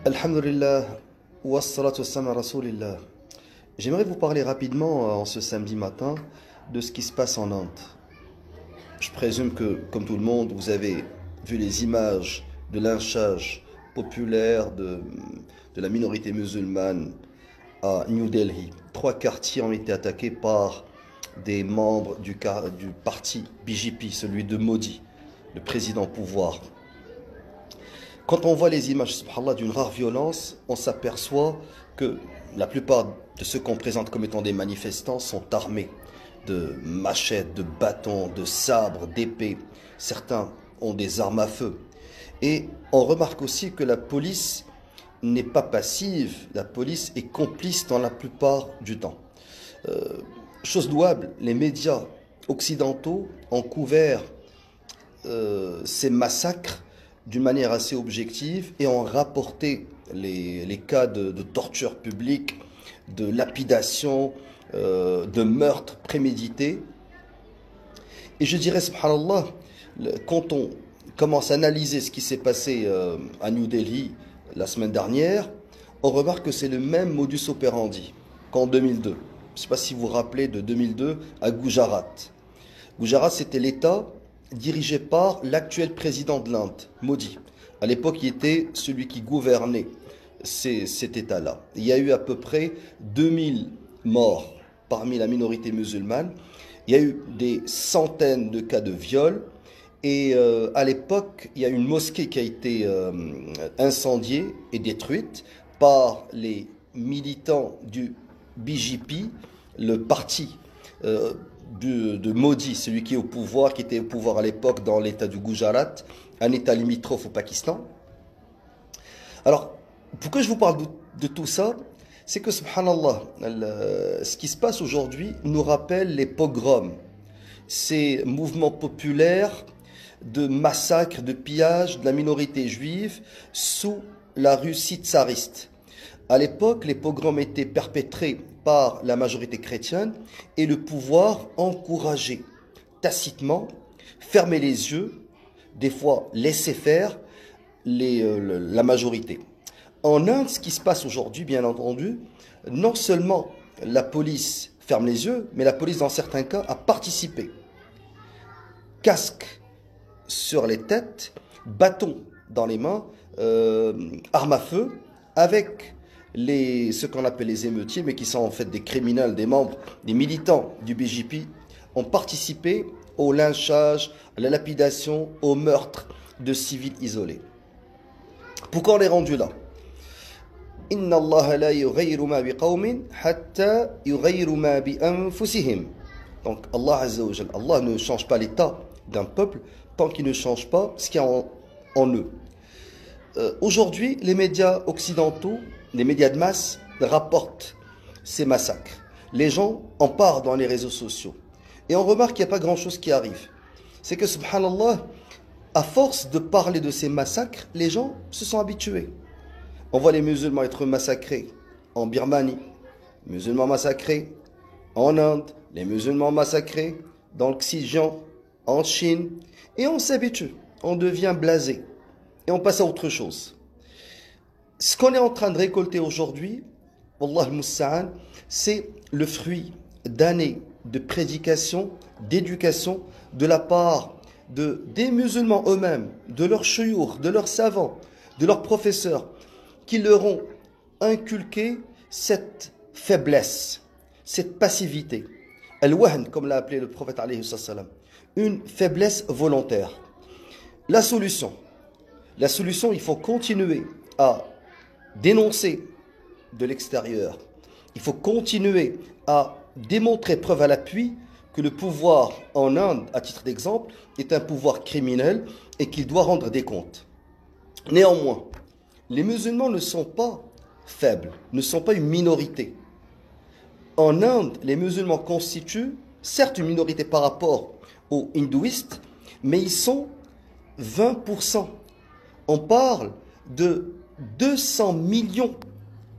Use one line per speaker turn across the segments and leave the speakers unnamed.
Alhamdulillah, wassalatu wassalamu ala rasulillah. J'aimerais vous parler rapidement en ce samedi matin de ce qui se passe en Inde. Je présume que, comme tout le monde, vous avez vu les images de lynchage populaire de la minorité musulmane à New Delhi. 3 quartiers ont été attaqués par des membres du parti BJP, celui de Modi, le président au pouvoir. Quand on voit les images, subhanallah, d'une rare violence, on s'aperçoit que la plupart de ceux qu'on présente comme étant des manifestants sont armés de machettes, de bâtons, de sabres, d'épées. Certains ont des armes à feu. Et on remarque aussi que la police n'est pas passive, la police est complice dans la plupart du temps. Chose louable, les médias occidentaux ont couvert ces massacres d'une manière assez objective et ont rapporté les cas de torture publique, de lapidation, de meurtre prémédité. Et je dirais, subhanallah, quand on commence à analyser ce qui s'est passé à New Delhi la semaine dernière, on remarque que c'est le même modus operandi qu'en 2002. Je ne sais pas si vous vous rappelez de 2002 à Gujarat. Gujarat, c'était l'État dirigé par l'actuel président de l'Inde, Modi. À l'époque, il était celui qui gouvernait cet État-là. Il y a eu à peu près 2000 morts parmi la minorité musulmane. Il y a eu des centaines de cas de viol. Et à l'époque, il y a une mosquée qui a été incendiée et détruite par les militants du BJP, le parti de Modi, celui qui est au pouvoir, qui était au pouvoir à l'époque dans l'état du Gujarat, un état limitrophe au Pakistan. Alors, pourquoi je vous parle de tout ça? C'est que, subhanallah, ce qui se passe aujourd'hui nous rappelle les pogroms, ces mouvements populaires de massacre, de pillage de la minorité juive sous la Russie tsariste. À l'époque, les pogroms étaient perpétrés par la majorité chrétienne et le pouvoir encourageait tacitement, fermait les yeux, des fois laissait faire la majorité. En Inde, ce qui se passe aujourd'hui, bien entendu, non seulement la police ferme les yeux, mais la police, dans certains cas, a participé. Casque sur les têtes, bâton dans les mains, armes à feu, avec ce qu'on appelle les émeutiers, mais qui sont en fait des criminels, des membres, des militants du BJP, ont participé au lynchage, à la lapidation, au meurtre de civils isolés. Pourquoi on est rendu là? Inna Allah la yughayyiru ma biqawmin hatta yughayyiru ma bi anfusihim. Donc Allah Azza wa Jalla, Allah ne change pas l'état d'un peuple tant qu'il ne change pas ce qu'il y a en eux. Aujourd'hui, les médias occidentaux, les médias de masse rapportent ces massacres. Les gens en parlent dans les réseaux sociaux. Et on remarque qu'il n'y a pas grand-chose qui arrive. C'est que, subhanallah, à force de parler de ces massacres, les gens se sont habitués. On voit les musulmans être massacrés en Birmanie, les musulmans massacrés en Inde, les musulmans massacrés dans le Xinjiang, en Chine. Et on s'habitue, on devient blasé. Et on passe à autre chose. Ce qu'on est en train de récolter aujourd'hui, Wallah al-Musta'an, c'est le fruit d'années de prédication, d'éducation de la part des musulmans eux-mêmes, de leurs chouyours, de leurs savants, de leurs professeurs, qui leur ont inculqué cette faiblesse, cette passivité. Al-wahn, comme l'a appelé le prophète alayhi salam, une faiblesse volontaire. La solution, il faut continuer à dénoncer de l'extérieur. Il faut continuer à démontrer preuve à l'appui que le pouvoir en Inde, à titre d'exemple, est un pouvoir criminel et qu'il doit rendre des comptes. Néanmoins, les musulmans ne sont pas faibles, ne sont pas une minorité. En Inde, les musulmans constituent certes une minorité par rapport aux hindouistes, mais ils sont 20%. On parle de 200 millions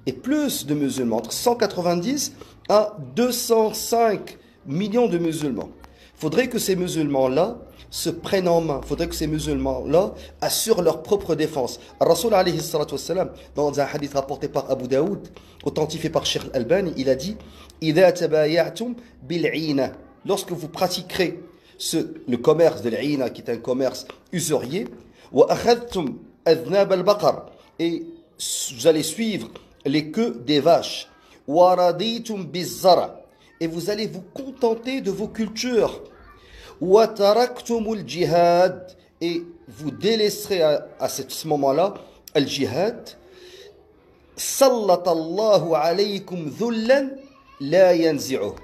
et plus de musulmans, entre 190 à 205 millions de musulmans. faudrait que ces musulmans-là se prennent en main. Faudrait que ces musulmans-là assurent leur propre défense. Rasul alayhi salatu wassalam, dans un hadith rapporté par Abu Daoud, authentifié par Sheikh Al-Albani, il a dit إِذَا تَبَايَعْتُمْ بِالْعِينَ. Lorsque vous pratiquerez le commerce de l'Ina, qui est un commerce usurier, وَأَخَذْتُمْ أَذْنَابَ الْبَقَرِ, et vous allez suivre les queues des vaches, وَرَضِيتُمْ بِالزَّرَعِ, et vous allez vous contenter de vos cultures, وَتَرَكْتُمُ الْجِهَادِ, et vous délaisserez à ce moment-là le jihad, سَلَّطَ اللَّهُ عَلَيْكُمْ ذُلًّا لَا يَنْزِعُهُ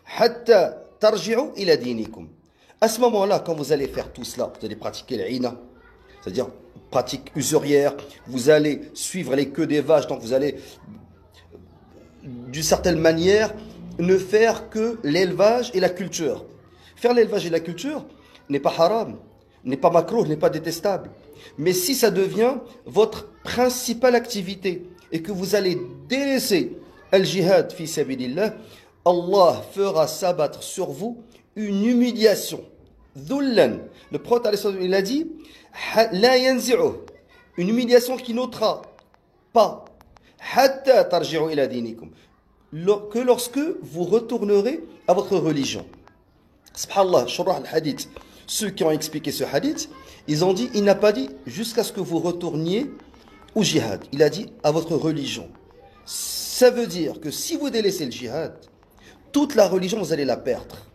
حَتَّى تَرْجِعُوا إِلَى دِينِكُمْ. À ce moment-là, quand vous allez faire tout cela, vous allez pratiquer l'ina, c'est-à-dire pratique usurière, vous allez suivre les queues des vaches, donc vous allez, d'une certaine manière, ne faire que l'élevage et la culture. Faire l'élevage et la culture n'est pas haram, n'est pas makrouh, n'est pas détestable. Mais si ça devient votre principale activité et que vous allez délaisser al-jihad fi sabilillah, Allah fera s'abattre sur vous une humiliation. Dhullan. Le prophète, il a dit, la yanzi'u, une humiliation qui n'ôtera pas, hatta tarji'u ila dinikum, que lorsque vous retournerez à votre religion. Subhanallah, shurah al-hadith, ceux qui ont expliqué ce hadith, ils ont dit, il n'a pas dit jusqu'à ce que vous retourniez au jihad. Il a dit à votre religion. Ça veut dire que si vous délaissez le jihad, toute la religion, vous allez la perdre.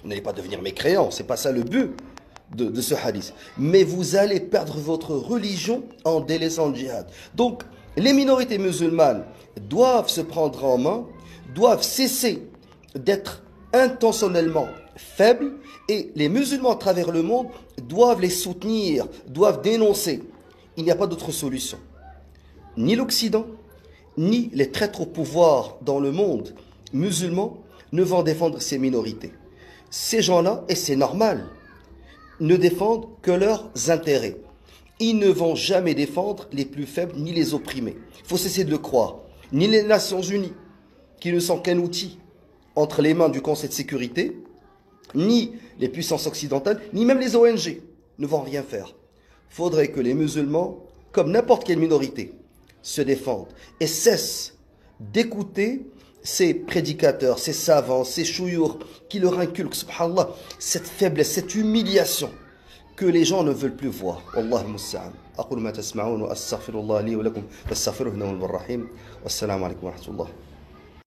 Vous n'allez pas devenir mécréant, c'est pas ça le but de ce hadith. Mais vous allez perdre votre religion en délaissant le djihad. Donc, les minorités musulmanes doivent se prendre en main, doivent cesser d'être intentionnellement faibles, et les musulmans à travers le monde doivent les soutenir, doivent dénoncer. Il n'y a pas d'autre solution. Ni l'Occident, ni les traîtres au pouvoir dans le monde musulman ne vont défendre ces minorités. Ces gens-là, et c'est normal, ne défendent que leurs intérêts. Ils ne vont jamais défendre les plus faibles ni les opprimés. Il faut cesser de le croire. Ni les Nations Unies, qui ne sont qu'un outil entre les mains du Conseil de sécurité, ni les puissances occidentales, ni même les ONG ne vont rien faire. Il faudrait que les musulmans, comme n'importe quelle minorité, se défendent et cessent d'écouter ces prédicateurs, ces savants, ces chouyours qui leur inculquent, subhanallah, cette faiblesse, cette humiliation que les gens ne veulent plus voir. Wallahu musta'an. أقول ما تسمعون وأستغفر الله لي ولكم فاستغفروه إنه هو الرحيم والسلام عليكم ورحمة الله.